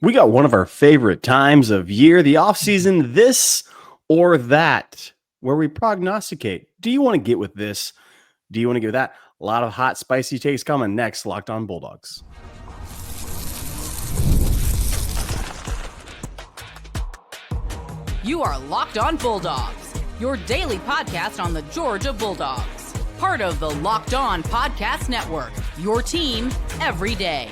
We got one of our favorite times of year, the off season, this or that, where we prognosticate. Do you want to get with this? Do you want to get with that? A lot of hot, spicy takes coming next. Locked on Bulldogs. You are Locked on Bulldogs, your daily podcast on the Georgia Bulldogs. Part of the Locked on Podcast Network, your team every day.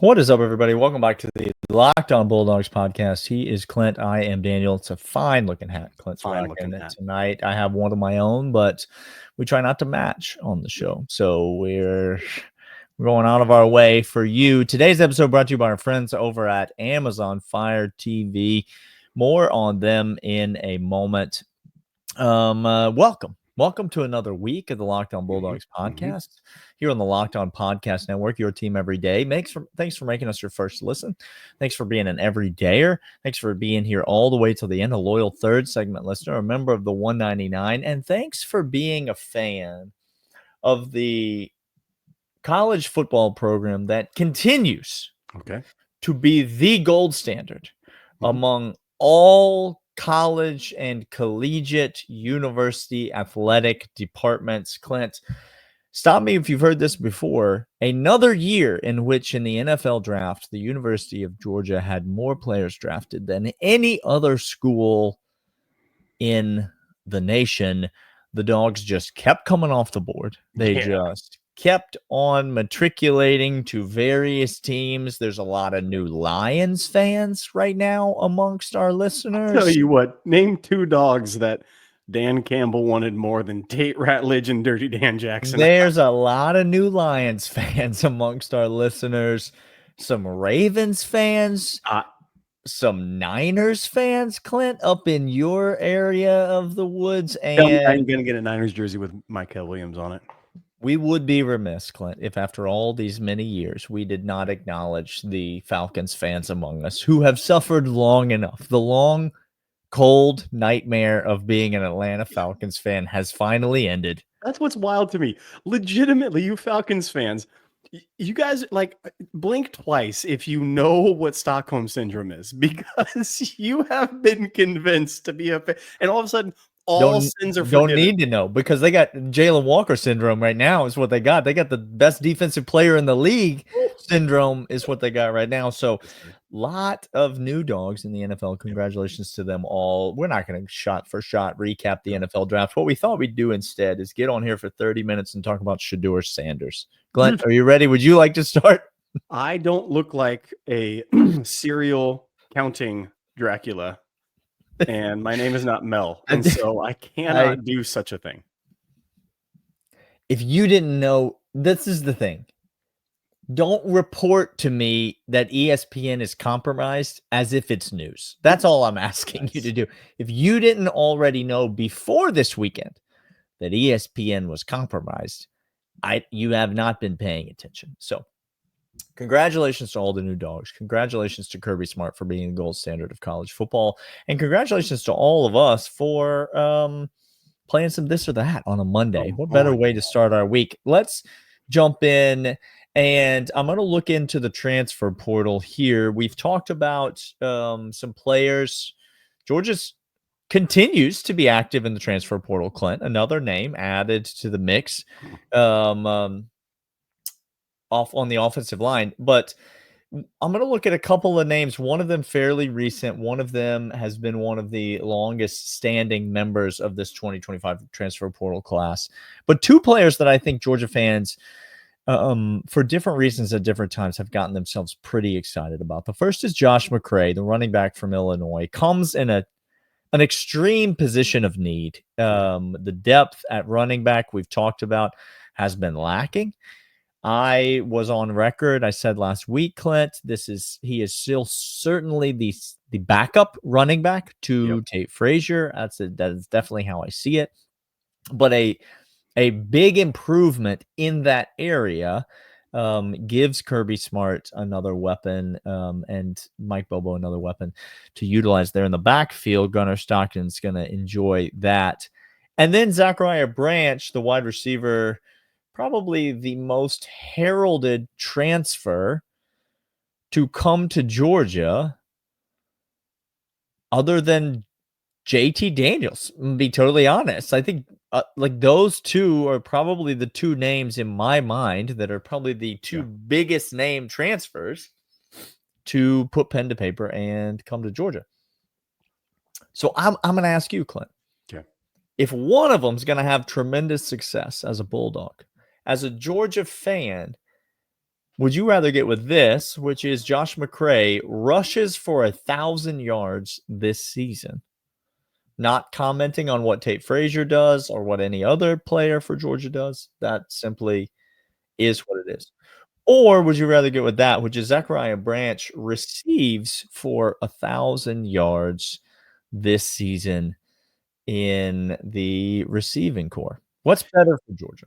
What is up, everybody? Welcome back to the Locked on Bulldogs podcast. He is Clint. I am Daniel. It's a fine-looking hat. Clint's rocking it tonight. I have one of my own, but we try not to match on the show. So we're going out of our way for you. Today's episode brought to you by our friends over at Amazon Fire TV. More on them in a moment. Welcome to another week of the Locked on Bulldogs podcast here on the Locked on Podcast Network, your team every day. Thanks for making us your first listen. Thanks for being an everydayer. Thanks for being here all the way till the end, a loyal third segment listener, a member of the 199. And thanks for being a fan of the college football program that continues to be the gold standard among all college and collegiate university athletic departments. Clint, stop me if you've heard this before. Another year in which in the NFL draft, the University of Georgia had more players drafted than any other school in the nation. The Dogs just kept coming off the board. They just kept on matriculating to various teams. There's a lot of new Lions fans right now amongst our listeners. I'll tell you what, name two dogs that Dan Campbell wanted more than Tate Ratledge and Dirty Dan Jackson. There's a lot of new Lions fans amongst our listeners. Some Ravens fans. Some Niners fans, Clint, up in your area of the woods. And I'm going to get a Niners jersey with Michael Williams on it. We would be remiss, Clint, if after all these many years, we did not acknowledge the Falcons fans among us who have suffered long enough. The long, cold nightmare of being an Atlanta Falcons fan has finally ended. That's what's wild to me. Legitimately, you Falcons fans, you guys blink twice if you know what Stockholm Syndrome is, because you have been convinced to be a fan, and all of a sudden, sins are forgiven. Don't need to know, because they got Jalen Walker syndrome right now is what they got. They got the best defensive player in the league syndrome is what they got right now. So lot of new dogs in the NFL. Congratulations to them all. We're not going to shot for shot recap the NFL draft. What we thought we'd do instead is get on here for 30 minutes and talk about Shedeur Sanders. Glenn, are you ready? Would you like to start? I don't look like a serial counting Dracula. And my name is not Mel, and so I cannot do such a thing. If you didn't know, this is the thing. Don't report to me that ESPN is compromised as if it's news. That's all I'm asking you to do. If you didn't already know before this weekend that ESPN was compromised, you have not been paying attention. So congratulations to all the new dogs. Congratulations to Kirby Smart for being the gold standard of college football. And congratulations to all of us for playing some this or that on a Monday. What better way to start our week? Let's jump in, and I'm going to look into the transfer portal here. We've talked about some players. Georgia's continues to be active in the transfer portal, Clint. Another name added to the mix. Off on the offensive line, but I'm going to look at a couple of names. One of them fairly recent. One of them has been one of the longest standing members of this 2025 transfer portal class. But two players that I think Georgia fans, for different reasons at different times, have gotten themselves pretty excited about. The first is Josh McCray, the running back from Illinois. Comes in an extreme position of need. The depth at running back we've talked about has been lacking. I was on record. I said last week, Clint, he is still certainly the backup running back to Tate Frazier. That is definitely how I see it. But a big improvement in that area gives Kirby Smart another weapon and Mike Bobo another weapon to utilize there in the backfield. Gunnar Stockton's going to enjoy that. And then Zachariah Branch, the wide receiver, probably the most heralded transfer to come to Georgia other than JT Daniels. To be totally honest, I think like those two are probably the two names in my mind that are probably the two biggest name transfers to put pen to paper and come to Georgia. So I'm going to ask you, Clint. Okay. If one of them is going to have tremendous success as a Bulldog, as a Georgia fan, would you rather get with this, which is Josh McCray rushes for 1,000 yards this season? Not commenting on what Tate Frazier does or what any other player for Georgia does. That simply is what it is. Or would you rather get with that, which is Zachariah Branch receives for 1,000 yards this season in the receiving core? What's better for Georgia?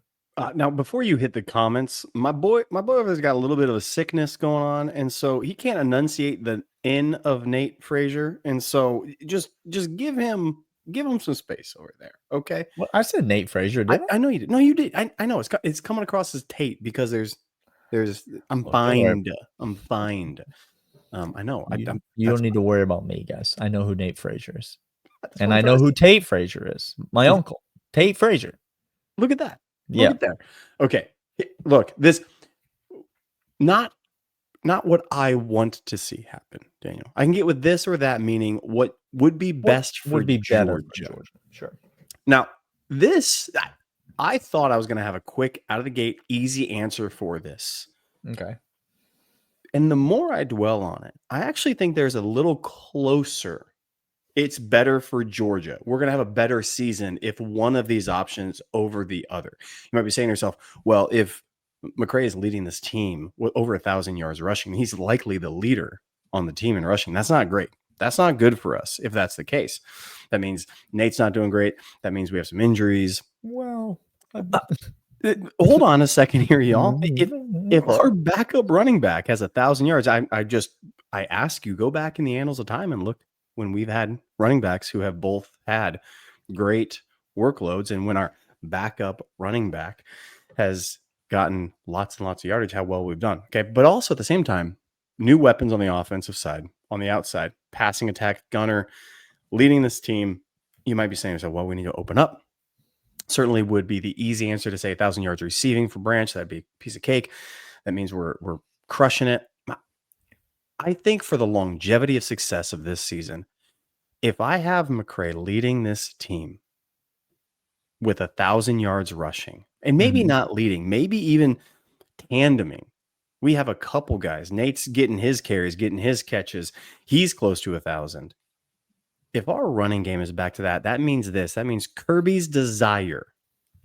Now, before you hit the comments, my boy over there's got a little bit of a sickness going on, and so he can't enunciate the N of Nate Frazier, and so just give him some space over there, okay? Well, I said Nate Frazier, did I? I know you did. No, you did. I know it's coming across as Tate because there's I'm Well, don't worry. fined. I know. You don't need to worry about me, guys. I know who Nate Frazier is, and what I I'm know trying to who Tate Frazier is. My uncle, Tate Frazier. Look at that. Yeah. Look at there. Okay. Look, this not what I want to see happen, Daniel. I can get with this or that, meaning what would be best for would be better for Georgia. Georgia. Sure. Now, this I thought I was going to have a quick out of the gate easy answer for this. Okay. And the more I dwell on it, I actually think there's a little closer. It's better for Georgia. We're going to have a better season if one of these options over the other. You might be saying to yourself, well, if McCray is leading this team with over 1,000 yards rushing, he's likely the leader on the team in rushing. That's not great. That's not good for us if that's the case. That means Nate's not doing great. That means we have some injuries. Well, hold on a second here, y'all. If our backup running back has 1,000 yards, I ask you, go back in the annals of time and look when we've had running backs who have both had great workloads, and when our backup running back has gotten lots and lots of yardage, how well we've done. Okay. But also at the same time, new weapons on the offensive side, on the outside, passing attack, gunner, leading this team. You might be saying to yourself, well, we need to open up. Certainly would be the easy answer to say 1,000 yards receiving for Branch. That'd be a piece of cake. That means we're crushing it. I think for the longevity of success of this season, if I have McCray leading this team with 1,000 yards rushing, and maybe not leading, maybe even tandeming, we have a couple guys. Nate's getting his carries, getting his catches. He's close to 1,000. If our running game is back to that, that means this. That means Kirby's desire,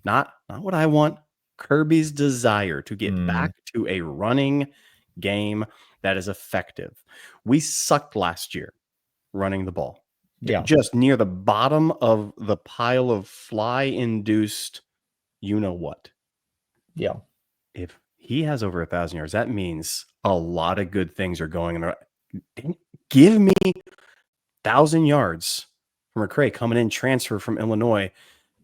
not what I want, Kirby's desire to get back to a running game that is effective. We sucked last year running the ball. Yeah. Just near the bottom of the pile of fly-induced you know what. Yeah. If he has over 1,000 yards, that means a lot of good things are going in the right. Give me 1,000 yards from McCray coming in, transfer from Illinois.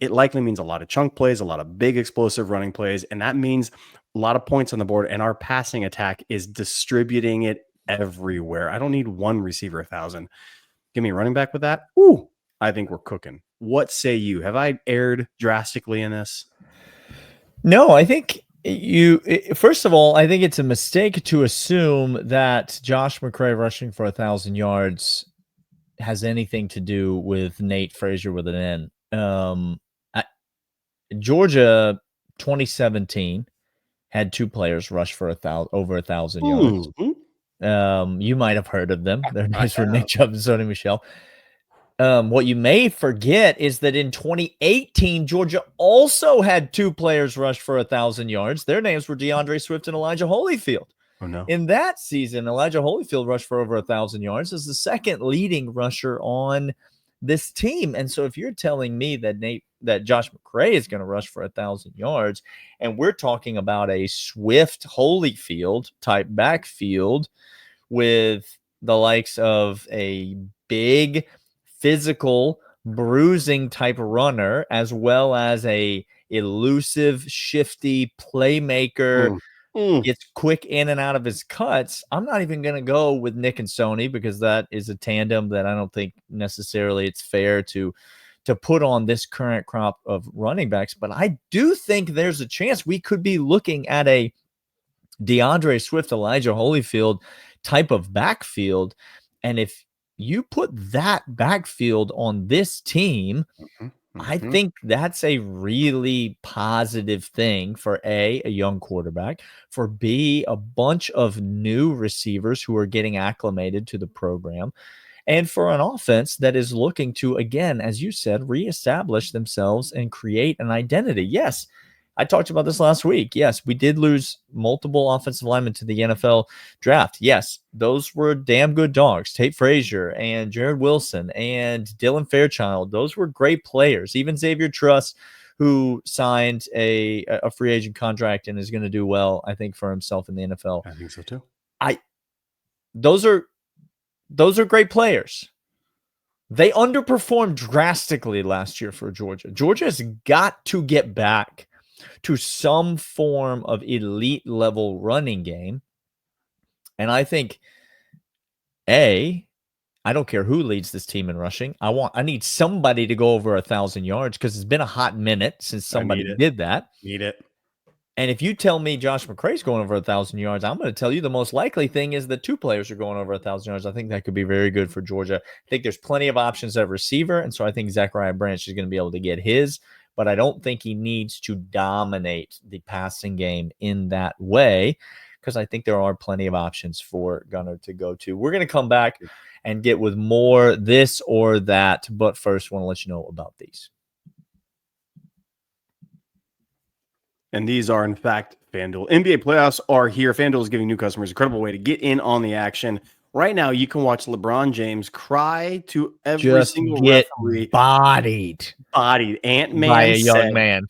It likely means a lot of chunk plays, a lot of big explosive running plays, and that means a lot of points on the board, and our passing attack is distributing it everywhere. I don't need one receiver 1,000. Give me a running back with that. Ooh, I think we're cooking. What say you? Have I erred drastically in this? No, I think first of all, I think it's a mistake to assume that Josh McCray rushing for 1,000 yards has anything to do with Nate Frazier with an N. Georgia 2017 had two players rush for over 1,000 yards. You might have heard of them. Their names were Nick Chubb and Sony Michel. What you may forget is that in 2018, Georgia also had two players rush for 1,000 yards. Their names were DeAndre Swift and Elijah Holyfield. Oh, no. In that season, Elijah Holyfield rushed for over 1,000 yards as the second leading rusher on this team. And so if you're telling me that Josh McCray is going to rush for 1,000 yards, and we're talking about a Swift Holyfield type backfield with the likes of a big physical bruising type runner, as well as a elusive, shifty playmaker, gets quick in and out of his cuts. I'm not even going to go with Nick and Sony because that is a tandem that I don't think necessarily it's fair to put on this current crop of running backs. But I do think there's a chance we could be looking at a DeAndre Swift, Elijah Holyfield type of backfield. And if you put that backfield on this team, I think that's a really positive thing for A, a young quarterback, for B, a bunch of new receivers who are getting acclimated to the program, and for an offense that is looking to, again, as you said, reestablish themselves and create an identity. Yes, I talked about this last week. Yes, we did lose multiple offensive linemen to the NFL draft. Yes, those were damn good dogs. Tate Frazier and Jared Wilson and Dylan Fairchild. Those were great players. Even Xavier Truss, who signed a free agent contract and is going to do well, I think, for himself in the NFL. I think so too. Those are great players. They underperformed drastically last year for Georgia. Georgia has got to get back to some form of elite level running game. And I think, I don't care who leads this team in rushing. I need somebody to go over 1,000 yards because it's been a hot minute since somebody did that. Need it. And if you tell me Josh McCray's going over 1,000 yards, I'm going to tell you the most likely thing is that two players are going over 1,000 yards. I think that could be very good for Georgia. I think there's plenty of options at receiver, and so I think Zachariah Branch is going to be able to get his, but I don't think he needs to dominate the passing game in that way because I think there are plenty of options for Gunnar to go to. We're going to come back and get with more this or that, but first I want to let you know about these. And these are, in fact, FanDuel. NBA playoffs are here. FanDuel is giving new customers an incredible way to get in on the action. Right now, you can watch LeBron James cry to every single referee. Bodied. Ant-Man by a said, young man.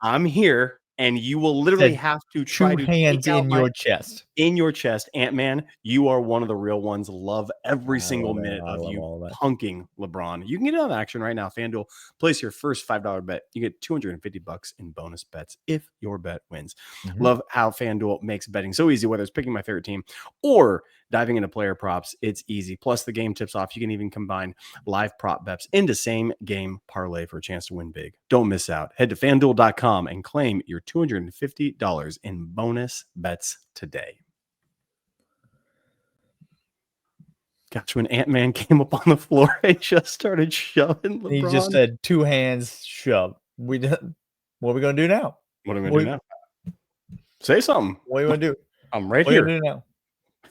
I'm here, and you will literally have to try to hands take out in your chest. In your chest, Ant-Man, you are one of the real ones. Love every single minute of you punking LeBron. You can get in on action right now. FanDuel, place your first $5 bet. You get $250 in bonus bets if your bet wins. Love how FanDuel makes betting so easy, whether it's picking my favorite team or diving into player props. It's easy. Plus, the game tips off. You can even combine live prop bets into same game parlay for a chance to win big. Don't miss out. Head to FanDuel.com and claim your $250 in bonus bets today. Gosh, when Ant-Man came up on the floor, I just started shoving LeBron. He just said two hands shove. What are we going to do now? What am I going to do now? Say something. What are you going to do? I'm right what here. Are you gonna do now?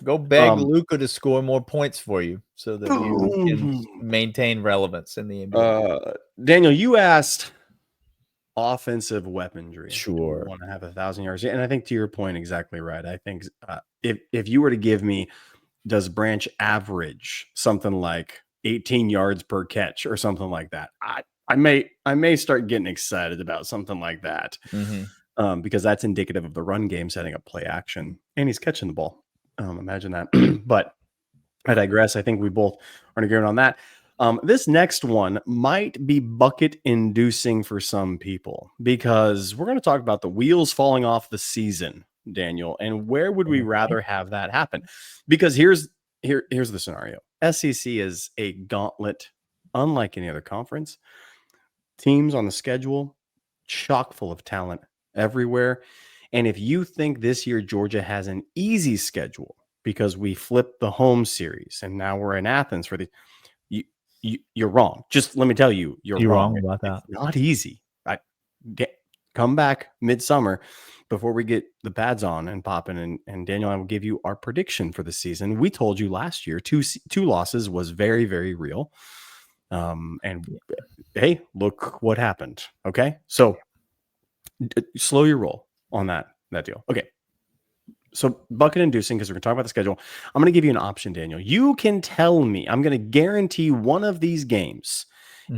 Go beg Luka to score more points for you so that you can maintain relevance in the NBA. Daniel, you asked offensive weaponry. Sure. Want to have 1,000 yards. And I think to your point, exactly right. I think if you were to give me, does Branch average something like 18 yards per catch or something like that, I may start getting excited about something like that because that's indicative of the run game setting up play action and he's catching the ball. Imagine that. But I digress. I think we both are in agreement on that. This next one might be bucket inducing for some people because we're going to talk about the wheels falling off the season, Daniel, and where would we rather have that happen? Because here's the scenario. SEC is a gauntlet unlike any other conference. Teams on the schedule chock full of talent everywhere. And if you think this year Georgia has an easy schedule because we flipped the home series and now we're in Athens for you're wrong. Just let me tell you, you're wrong about that. It's not easy. Come back midsummer before we get the pads on and popping. And Daniel, I will give you our prediction for the season. We told you last year two losses was very, very real. And hey, look what happened. Okay, so slow your roll on that deal. Okay. So bucket inducing, because we're going to talk about the schedule. I'm going to give you an option, Daniel. You can tell me, I'm going to guarantee one of these games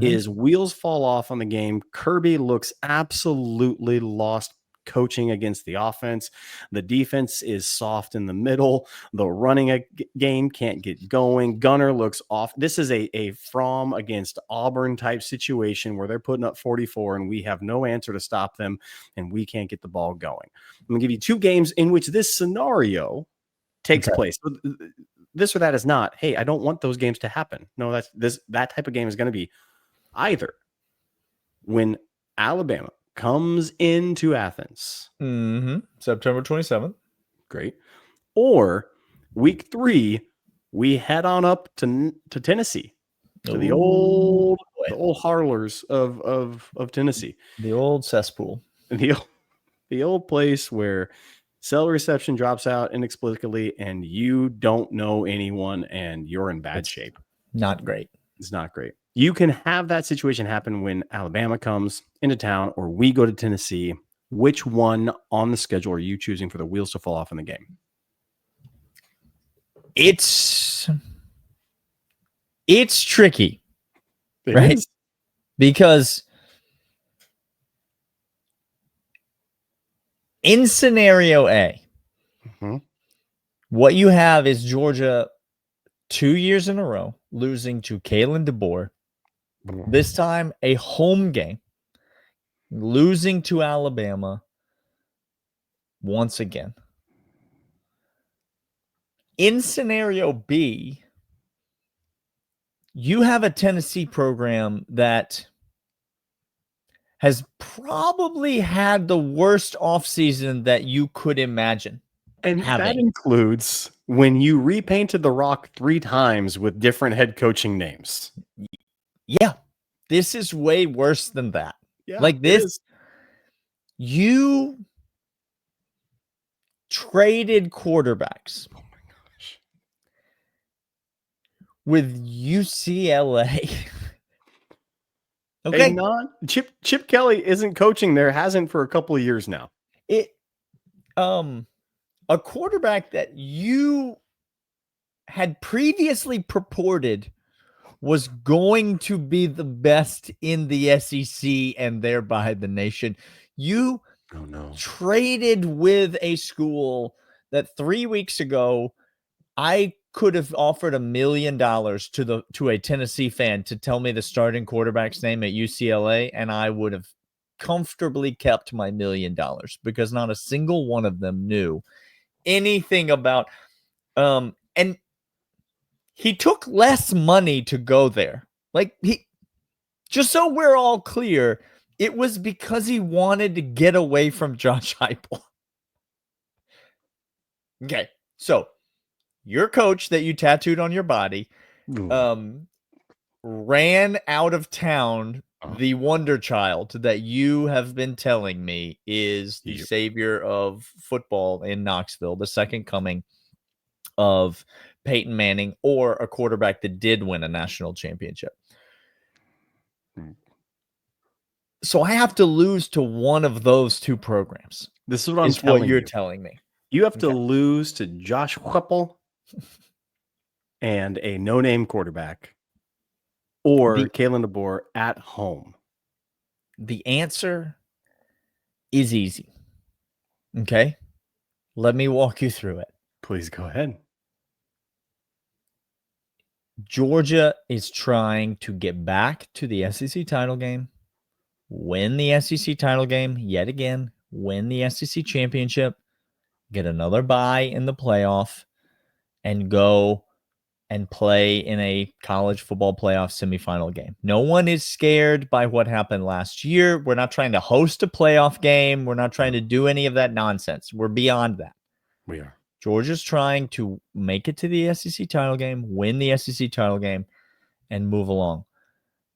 is wheels fall off on the game. Kirby looks absolutely lost. coaching against the offense. The defense is soft in the middle. The running game can't get going. Gunner looks off. This is a Fromm against Auburn type situation where they're putting up 44 and we have no answer to stop them and we can't get the ball going. I'm going to give you 2 games in which this scenario takes place. This or that is not, hey, I don't want those games to happen. No, that type of game is going to be either when Alabama comes into Athens, September 27th, great, or week 3 we head on up to Tennessee, to the old Harlers of Tennessee, the old cesspool, the old place where cell reception drops out inexplicably and you don't know anyone and you're in bad shape. Not great. It's not great. You can have that situation happen when Alabama comes into town or we go to Tennessee. Which one on the schedule are you choosing for the wheels to fall off in the game? It's tricky, right? Because in scenario A, what you have is Georgia 2 years in a row losing to Kalen DeBoer. This time a home game, losing to Alabama once again. In scenario B, you have a Tennessee program that has probably had the worst offseason that you could imagine. And that includes when you repainted the Rock 3 times with different head coaching names. Yeah, this is way worse than that. Yeah, like this, you traded quarterbacks. Oh my gosh. With UCLA. Okay. Chip Kelly isn't coaching there, hasn't for a couple of years now. A quarterback that you had previously purported was going to be the best in the SEC and thereby the nation. You traded with a school that 3 weeks ago I could have offered $1 million to a Tennessee fan to tell me the starting quarterback's name at UCLA, and I would have comfortably kept my $1 million because not a single one of them knew anything about and he took less money to go there. Like, just so we're all clear, it was because he wanted to get away from Josh Heupel. Okay, so your coach that you tattooed on your body ran out of town the wonder child that you have been telling me is the savior of football in Knoxville, the second coming of Peyton Manning, or a quarterback that did win a national championship. So I have to lose to one of those 2 programs. This is what you're telling me. You have to lose to Josh Heupel and a no-name quarterback, or Kalen DeBoer at home. The answer is easy. Okay? Let me walk you through it. Please go ahead. Georgia is trying to get back to the SEC title game, win the SEC title game yet again, win the SEC championship, get another bye in the playoff, and go and play in a college football playoff semifinal game. No one is scared by what happened last year. We're not trying to host a playoff game. We're not trying to do any of that nonsense. We're beyond that. We are. Georgia's trying to make it to the SEC title game, win the SEC title game, and move along.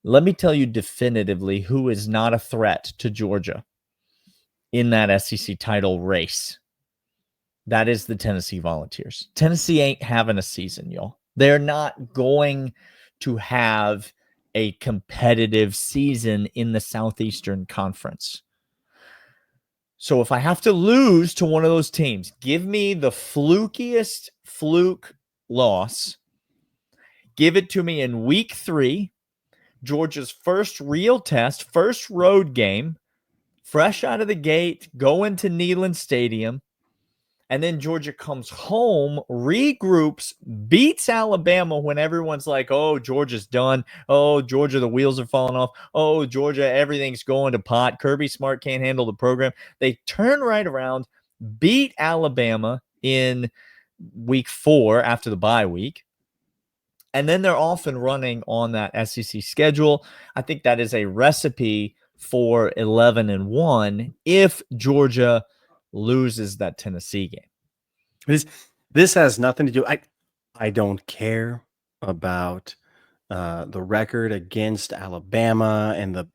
Let me tell you definitively who is not a threat to Georgia in that SEC title race. That is the Tennessee Volunteers. Tennessee ain't having a season, y'all. They're not going to have a competitive season in the Southeastern Conference. So if I have to lose to one of those teams, give me the flukiest fluke loss. Give it to me in week 3, Georgia's first real test, first road game, fresh out of the gate, go into Neyland Stadium, and then Georgia comes home, regroups, beats Alabama when everyone's like, oh, Georgia's done. Oh, Georgia, the wheels are falling off. Oh, Georgia, everything's going to pot. Kirby Smart can't handle the program. They turn right around, beat Alabama in week 4 after the bye week. And then they're off and running on that SEC schedule. I think that is a recipe for 11-1 if Georgia loses that Tennessee game. This has nothing to do. I don't care about the record against Alabama and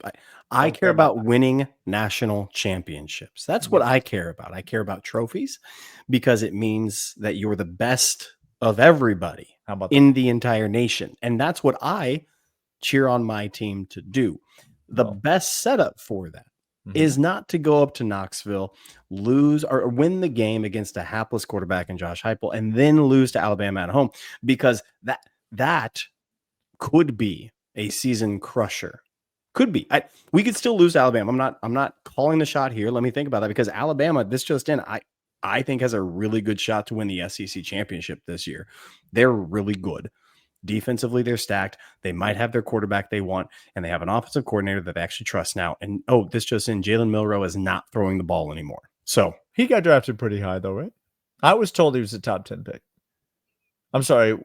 I care about winning national championships. That's what I care about. I care about trophies because it means that you're the best of everybody in the entire nation. And that's what I cheer on my team to do. The best setup for that is not to go up to Knoxville, lose or win the game against a hapless quarterback in Josh Heupel, and then lose to Alabama at home, because that could be a season crusher. Could be. We could still lose to Alabama. I'm not calling the shot here. Let me think about that, because Alabama, this just in, I think has a really good shot to win the SEC championship this year. They're really good. Defensively, they're stacked. They might have their quarterback they want, and they have an offensive coordinator that they actually trust now. And this just in, Jalen Milroe is not throwing the ball anymore. So he got drafted pretty high, though, right? I was told he was a top 10 pick. I'm sorry.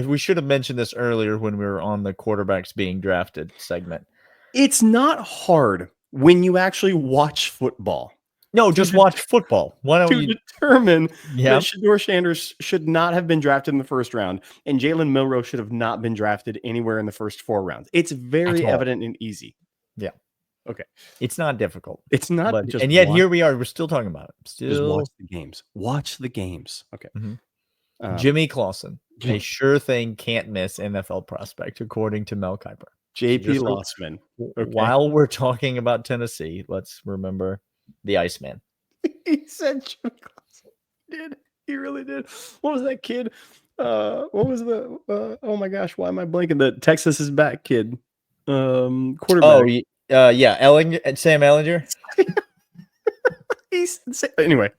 We should have mentioned this earlier when we were on the quarterbacks being drafted segment. It's not hard when you actually watch football. No, just watch football. Why don't you determine that Shedeur Sanders should not have been drafted in the first round, and Jalen Milroe should have not been drafted anywhere in the first 4 rounds? It's very evident and easy. Yeah. Okay. It's not difficult. It's not. And yet here we are. We're still talking about it. Just watch the games. Watch the games. Okay. Jimmy Clausen, a sure thing, can't miss NFL prospect, according to Mel Kiper. JP Lossman. Okay. While we're talking about Tennessee, let's remember the Iceman. He said Jimmy Clausen. He did. He really did. What was that kid? What was the oh my gosh, why am I blanking? The Texas is back kid. Quarterback. Oh yeah, Sam Ellinger. Anyway,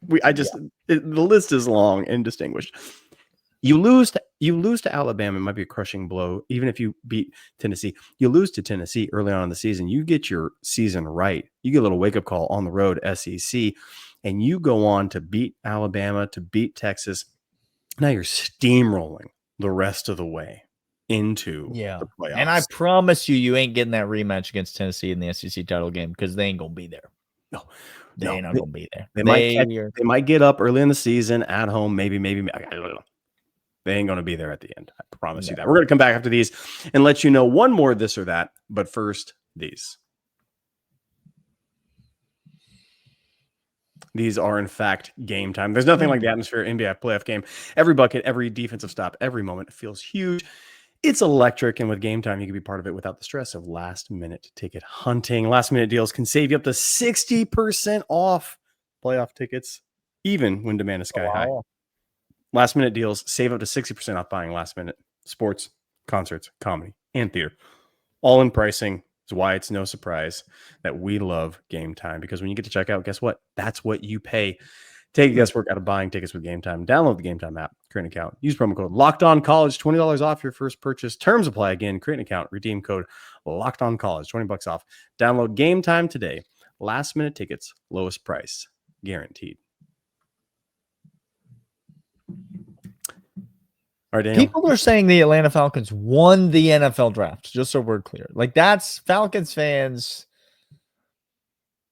the list is long and distinguished. You lose to Alabama, it might be a crushing blow. Even if you beat Tennessee, you lose to Tennessee early on in the season. You get your season right. You get a little wake-up call on the road, SEC, and you go on to beat Alabama, to beat Texas. Now you're steamrolling the rest of the way into the playoffs. And I promise you ain't getting that rematch against Tennessee in the SEC title game, because they ain't gonna be there. They ain't not gonna be there. They might get up early in the season at home, maybe. I don't know. They ain't going to be there at the end. I promise you that. We're going to come back after these and let you know one more this or that. But first, these. These are, in fact, game time. There's nothing like the atmosphere NBA playoff game. Every bucket, every defensive stop, every moment feels huge. It's electric. And with game time, you can be part of it without the stress of last-minute ticket hunting. Last-minute deals can save you up to 60% off playoff tickets, even when demand is sky high. Last minute deals save up to 60% off buying last minute sports, concerts, comedy, and theater. All in pricing is why it's no surprise that we love Game Time, because when you get to check out, guess what? That's what you pay. Take the guesswork out of buying tickets with Game Time. Download the Game Time app, create an account, use promo code LOCKEDONCollege, $20 off your first purchase. Terms apply. Again, create an account, redeem code LOCKEDONCollege, $20 off. Download Game Time today. Last minute tickets, lowest price, guaranteed. All right, Daniel. People are saying the Atlanta Falcons won the NFL draft, just so we're clear. Like, that's Falcons fans.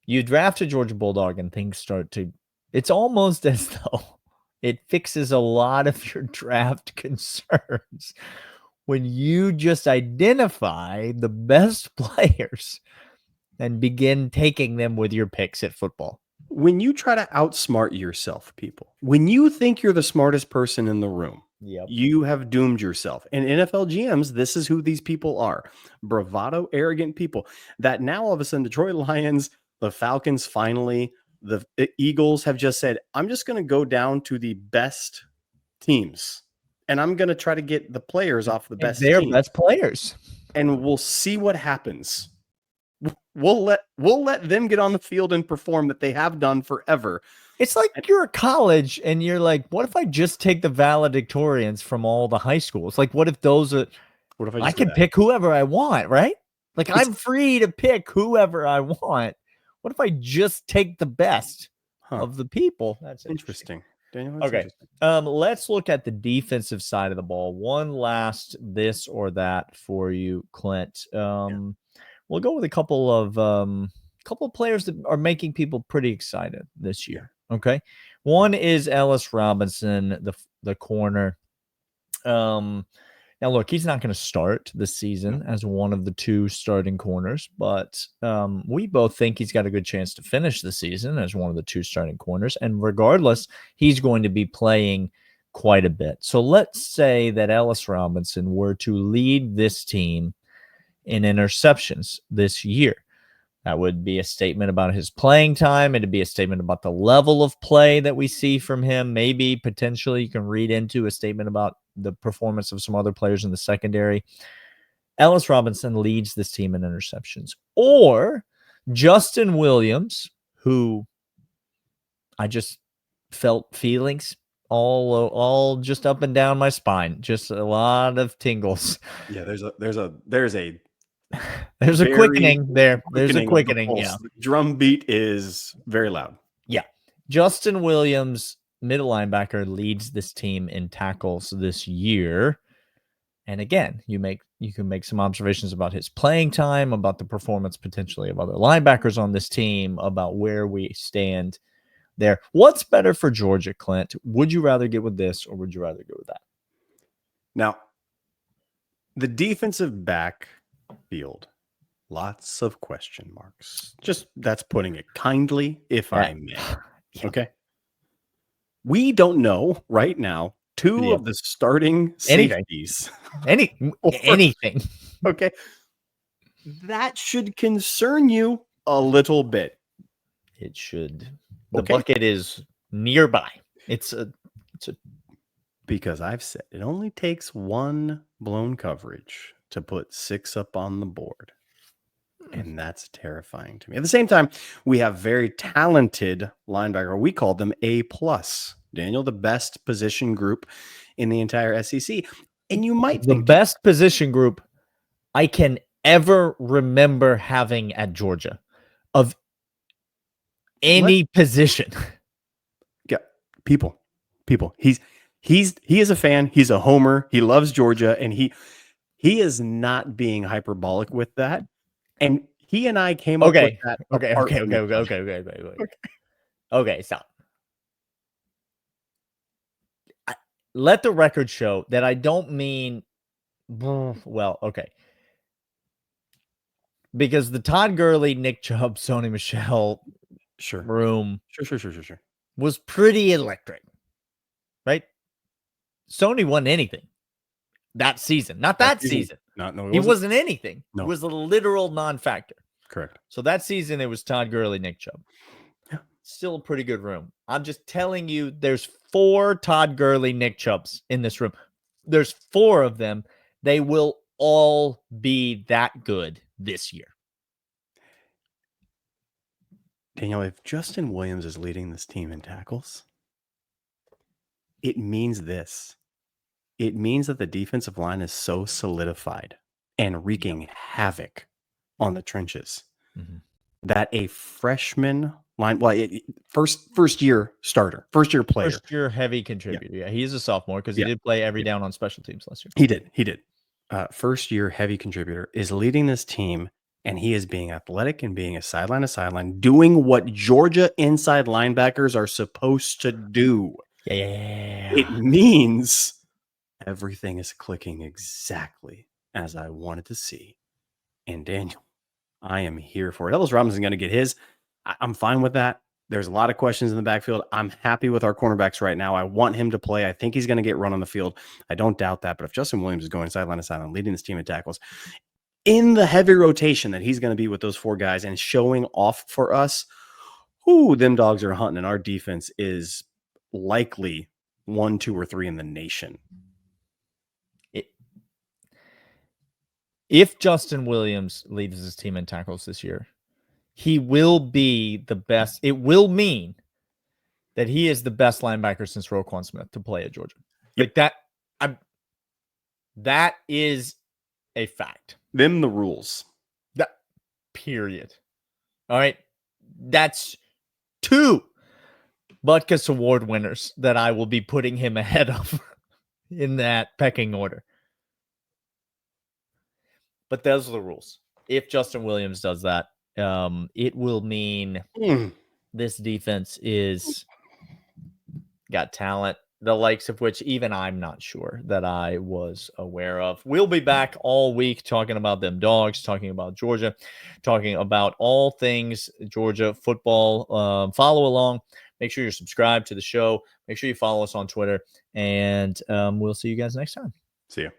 You draft a Georgia Bulldog and things start to, it's almost as though it fixes a lot of your draft concerns when you just identify the best players and begin taking them with your picks at football. When you try to outsmart yourself, people, when you think you're the smartest person in the room, you have doomed yourself. And NFL GMs, this is who these people are. Bravado, arrogant people that now all of a sudden Detroit Lions, the Falcons, finally, the Eagles have just said, I'm just going to go down to the best teams and I'm going to try to get the players off the best teams. Best players. And we'll see what happens. We'll let them get on the field and perform that they have done forever. It's like you're at college and you're like, what if I just take the valedictorians from all the high schools? Like, what if those are, What if I I just do can that? pick whoever I want, right? Like, It's- I'm free to pick whoever I want. What if I just take the best of the people? That's Interesting. Daniel, that's okay. interesting. Let's look at the defensive side of the ball. One last this or that for you, Clint. We'll go with a couple of players that are making people pretty excited this year. Okay. One is Ellis Robinson, the corner. Now look, he's not going to start this season as one of the two starting corners, but we both think he's got a good chance to finish the season as one of the two starting corners. And regardless, he's going to be playing quite a bit. So let's say that Ellis Robinson were to lead this team in interceptions this year. That would be a statement about his playing time. It'd be a statement about the level of play that we see from him. Maybe potentially you can read into a statement about the performance of some other players in the secondary. Ellis Robinson leads this team in interceptions. Or Justin Williams, who I just felt feelings all just up and down my spine. Just a lot of tingles. Yeah, there's a There's a very quickening there. There's a of the quickening. pulse. Yeah. The drum beat is very loud. Yeah. Justin Williams, middle linebacker, leads this team in tackles this year. And again, you can make some observations about his playing time, about the performance potentially of other linebackers on this team, about where we stand there. What's better for Georgia, Clint? Would you rather get with this or would you rather go with that? Now, the defensive backfield, lots of question marks. Just that's putting it kindly, if I may. Yeah. Okay. We don't know right now two of the starting safeties. Anything. Okay. That should concern you a little bit. It should. The bucket is nearby. It's a because I've said it only takes one blown coverage to put 6 up on the board. And that's terrifying to me. At the same time, we have very talented linebacker. We call them A+. Daniel, the best position group in the entire SEC. And you might the best position group I can ever remember having at Georgia of any position. Yeah, people. He is a fan. He's a homer. He loves Georgia, and he is not being hyperbolic with that. And he and I came up with that. Okay, stop. Let the record show that I don't mean well, okay. Because the Todd Gurley, Nick Chubb, Sony Michel room sure was pretty electric. Right? Sony wasn't anything that season. Not that season. No, he wasn't anything. No. It was a literal non-factor. Correct. So that season, it was Todd Gurley, Nick Chubb. Yeah. Still a pretty good room. I'm just telling you, there's 4 Todd Gurley, Nick Chubbs in this room. There's 4 of them. They will all be that good this year. Daniel, if Justin Williams is leading this team in tackles, it means this. It means that the defensive line is so solidified and wreaking havoc on the trenches that a freshman line, first year starter, first year player, first year heavy contributor. Yeah, he is a sophomore because he did play every down on special teams last year. He did. First year heavy contributor is leading this team, and he is being athletic and being a sideline to sideline, doing what Georgia inside linebackers are supposed to do. Yeah. It means everything is clicking exactly as I wanted to see. And Daniel, I am here for it. Ellis Robinson going to get his. I'm fine with that. There's a lot of questions in the backfield. I'm happy with our cornerbacks right now. I want him to play. I think he's going to get run on the field. I don't doubt that. But if Justin Williams is going sideline to sideline, leading this team in tackles, in the heavy rotation that he's going to be with those 4 guys and showing off for us, them dogs are hunting, and our defense is likely 1, 2, or 3 in the nation. If Justin Williams leads his team in tackles this year, he will be the best. It will mean that he is the best linebacker since Roquan Smith to play at Georgia. Like that, that is a fact. Them the rules. That period. All right. That's 2 Butkus Award winners that I will be putting him ahead of in that pecking order. But those are the rules. If Justin Williams does that, it will mean this defense is got talent, the likes of which even I'm not sure that I was aware of. We'll be back all week talking about them Dogs, talking about Georgia, talking about all things Georgia football. Follow along. Make sure you're subscribed to the show. Make sure you follow us on Twitter. And we'll see you guys next time. See ya.